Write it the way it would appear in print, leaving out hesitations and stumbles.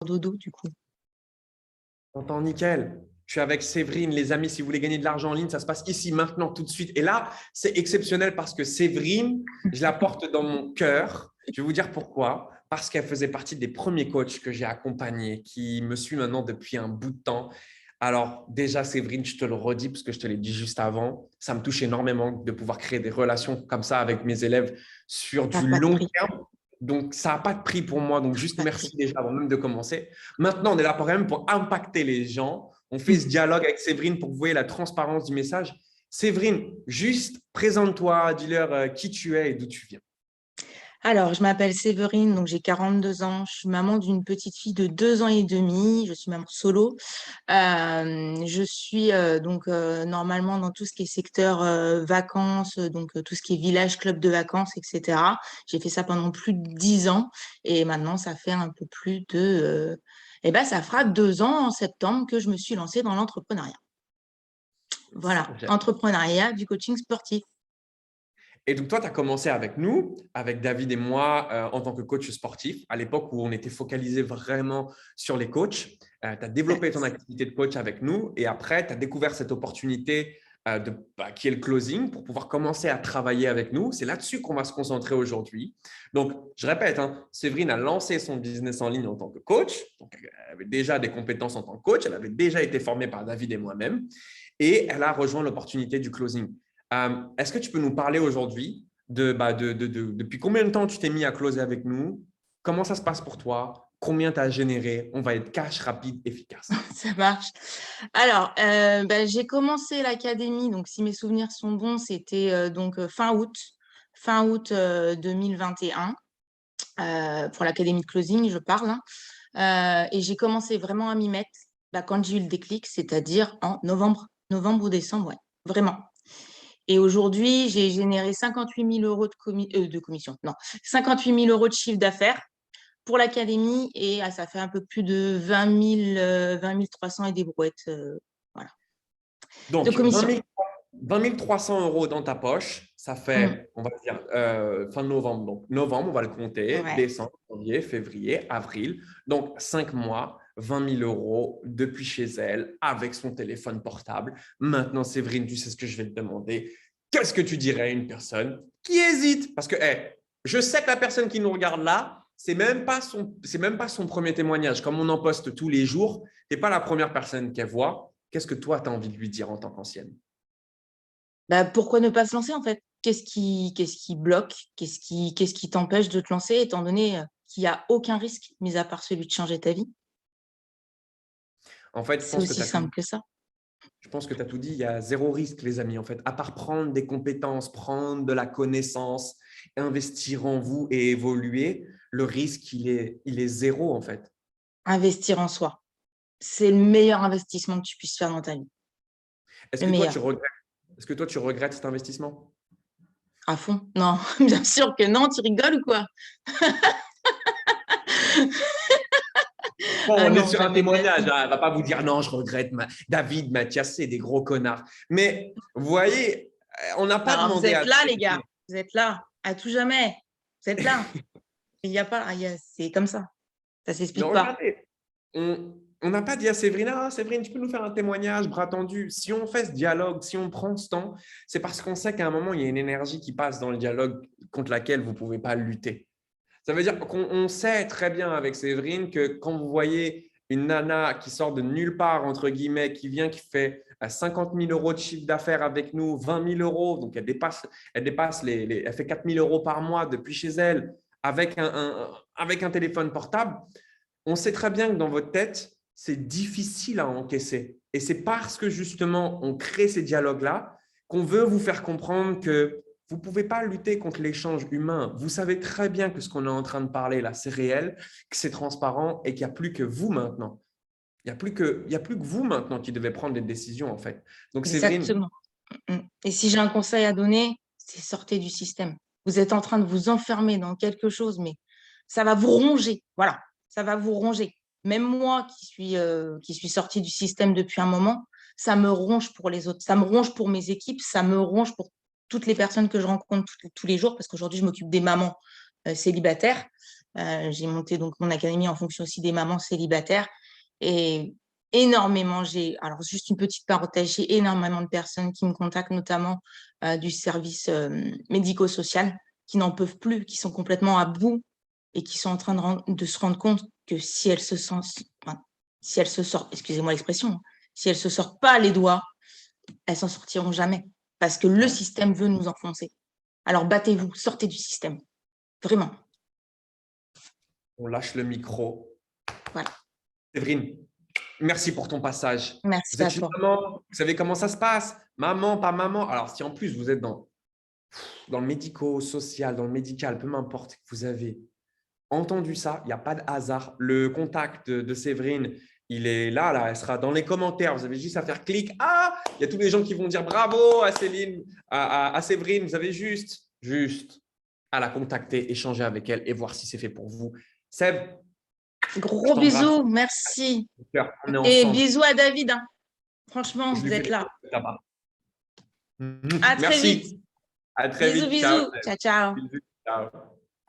dodo, du coup. T'entends nickel. Je suis avec Séverine, les amis. Si vous voulez gagner de l'argent en ligne, ça se passe ici, maintenant, tout de suite. Et là, c'est exceptionnel parce que Séverine, je la porte dans mon cœur. Je vais vous dire pourquoi. Parce qu'elle faisait partie des premiers coachs que j'ai accompagnés, qui me suit maintenant depuis un bout de temps. Alors, déjà, Séverine, je te le redis parce que je te l'ai dit juste avant, ça me touche énormément de pouvoir créer des relations comme ça avec mes élèves sur Ça n'a du pas de long prix. terme. Donc, ça n'a pas de prix pour moi. Donc, Ça n'a juste pas de prix. merci déjà avant même de commencer. Maintenant, on est là quand même pour impacter les gens. On fait ce dialogue avec Séverine pour que vous voyez la transparence du message. Séverine, juste présente-toi, dis-leur qui tu es et d'où tu viens. Alors, je m'appelle Séverine, donc j'ai 42 ans. Je suis maman d'une petite fille de 2 ans et demi. Je suis maman solo. Je suis normalement dans tout ce qui est secteur vacances, donc tout ce qui est village, club de vacances, etc. J'ai fait ça pendant plus de 10 ans et maintenant ça fait un peu plus de... ça fera 2 ans en septembre que je me suis lancée dans l'entrepreneuriat. Ça, Voilà, j'aime. entrepreneuriat, du coaching sportif. Et donc, toi, tu as commencé avec nous, avec David et moi, en tant que coach sportif, à l'époque où on était focalisé vraiment sur les coachs. Tu as développé ton activité de coach avec nous et après, tu as découvert cette opportunité qui est le closing pour pouvoir commencer à travailler avec nous. C'est là-dessus qu'on va se concentrer aujourd'hui. Donc, je répète, hein, Séverine a lancé son business en ligne en tant que coach. Donc, elle avait déjà des compétences en tant que coach. Elle avait déjà été formée par David et moi-même et elle a rejoint l'opportunité du closing. Est-ce que tu peux nous parler aujourd'hui depuis combien de temps tu t'es mis à closer avec nous? Comment ça se passe pour toi? Combien tu as généré? On va être cash, rapide, efficace. Ça marche. Alors, j'ai commencé l'académie, donc si mes souvenirs sont bons, c'était fin août 2021, pour l'académie de closing, je parle, hein. Et j'ai commencé vraiment à m'y mettre quand j'ai eu le déclic, c'est-à-dire en novembre ou décembre, ouais, vraiment. Et aujourd'hui, j'ai généré 58 000 euros de commission, non, 58 000 euros de chiffre d'affaires pour l'académie et ça fait un peu plus de 20 300 et des brouettes voilà, de Donc, commission. 20 300 euros dans ta poche, ça Mm. fait, on va dire, fin novembre. Donc, novembre, on va le compter, Ouais. décembre, janvier, février, avril. Donc, 5 mois, 20 000 euros depuis chez elle, avec son téléphone portable. Maintenant, Séverine, tu sais ce que je vais te demander. Qu'est-ce que tu dirais à une personne qui hésite? Parce que, je sais que la personne qui nous regarde là, c'est même pas son premier témoignage. Comme on en poste tous les jours, tu n'es pas la première personne qu'elle voit. Qu'est-ce que toi, tu as envie de lui dire en tant qu'ancienne? Pourquoi ne pas se lancer en fait? Qu'est-ce qui bloque? Qu'est-ce qui t'empêche de te lancer étant donné qu'il n'y a aucun risque, mis à part celui de changer ta vie? En fait, C'est aussi simple que ça. je pense que tu as tout dit. Il y a zéro risque, les amis. En fait, à part prendre des compétences, prendre de la connaissance, investir en vous et évoluer, le risque, il est zéro, en fait. Investir en soi, c'est le meilleur investissement que tu puisses faire dans ta vie. Est-ce Le que toi, meilleur. tu regrettes, est-ce que toi, tu regrettes cet investissement? À fond? Non, bien sûr que non, tu rigoles ou quoi? Bon, Ah on est non, sur un jamais de la témoignage, vie. hein. Elle ne va pas vous dire non, je regrette. David, Mathias, c'est des gros connards. Mais vous voyez, on n'a pas Alors, vous demandé êtes à là, les gars. Vous êtes là, à tout jamais. Vous êtes là. Il n'y a pas, c'est comme ça. Ça Mais s'explique pas. regardez, on n'a pas dit à Séverine, ah, Séverine, tu peux nous faire un témoignage, bras tendu. Si on fait ce dialogue, si on prend ce temps, c'est parce qu'on sait qu'à un moment, il y a une énergie qui passe dans le dialogue contre laquelle vous ne pouvez pas lutter. Ça veut dire qu'on sait très bien avec Séverine que quand vous voyez une nana qui sort de nulle part, entre guillemets, qui vient, qui fait 50 000 euros de chiffre d'affaires avec nous, 20 000 euros, donc elle dépasse elle fait 4 000 euros par mois depuis chez elle avec un téléphone portable. On sait très bien que dans votre tête, c'est difficile à encaisser. Et c'est parce que justement, on crée ces dialogues-là qu'on veut vous faire comprendre que vous ne pouvez pas lutter contre l'échange humain. Vous savez très bien que ce qu'on est en train de parler là, c'est réel, que c'est transparent et qu'il n'y a plus que vous maintenant. Il n'y a plus que vous maintenant qui devez prendre des décisions en fait. Donc Séverine, Exactement. Et si j'ai un conseil à donner, c'est sortez du système. Vous êtes en train de vous enfermer dans quelque chose, mais ça va vous ronger. Voilà, ça va vous ronger. Même moi qui suis sortie du système depuis un moment, ça me ronge pour les autres. Ça me ronge pour mes équipes, ça me ronge pour toutes les personnes que je rencontre tous les jours, parce qu'aujourd'hui, je m'occupe des mamans célibataires. J'ai monté donc mon académie en fonction aussi des mamans célibataires. Et énormément, alors juste une petite parenthèse, j'ai énormément de personnes qui me contactent, notamment du service médico-social, qui n'en peuvent plus, qui sont complètement à bout et qui sont en train de se rendre compte que si elles se sortent, excusez-moi l'expression, hein, si elles se sortent pas les doigts, elles s'en sortiront jamais, parce que le système veut nous enfoncer. Alors battez-vous, sortez du système, vraiment. On lâche le micro. Voilà. Séverine, merci pour ton passage. Merci Vous à êtes une toi. maman, vous savez comment ça se passe. Maman, pas maman. Alors, si en plus vous êtes dans le médico-social, dans le médical, peu m'importe, vous avez entendu ça, il n'y a pas de hasard. Le contact de Séverine, il est là, elle sera dans les commentaires. Vous avez juste à faire clic. Ah, il y a tous les gens qui vont dire bravo à Céline, à Séverine. Vous avez juste à la contacter, échanger avec elle et voir si c'est fait pour vous. Seb, je Gros t'embrasse. bisous, merci. On est Et ensemble. bisous à David, hein. Franchement, Je lui fais d'être des là. choses là-bas. À très vite. Merci. À très Bisous, vite. Ciao. bisous. Ciao, ciao. Bisous. Ciao.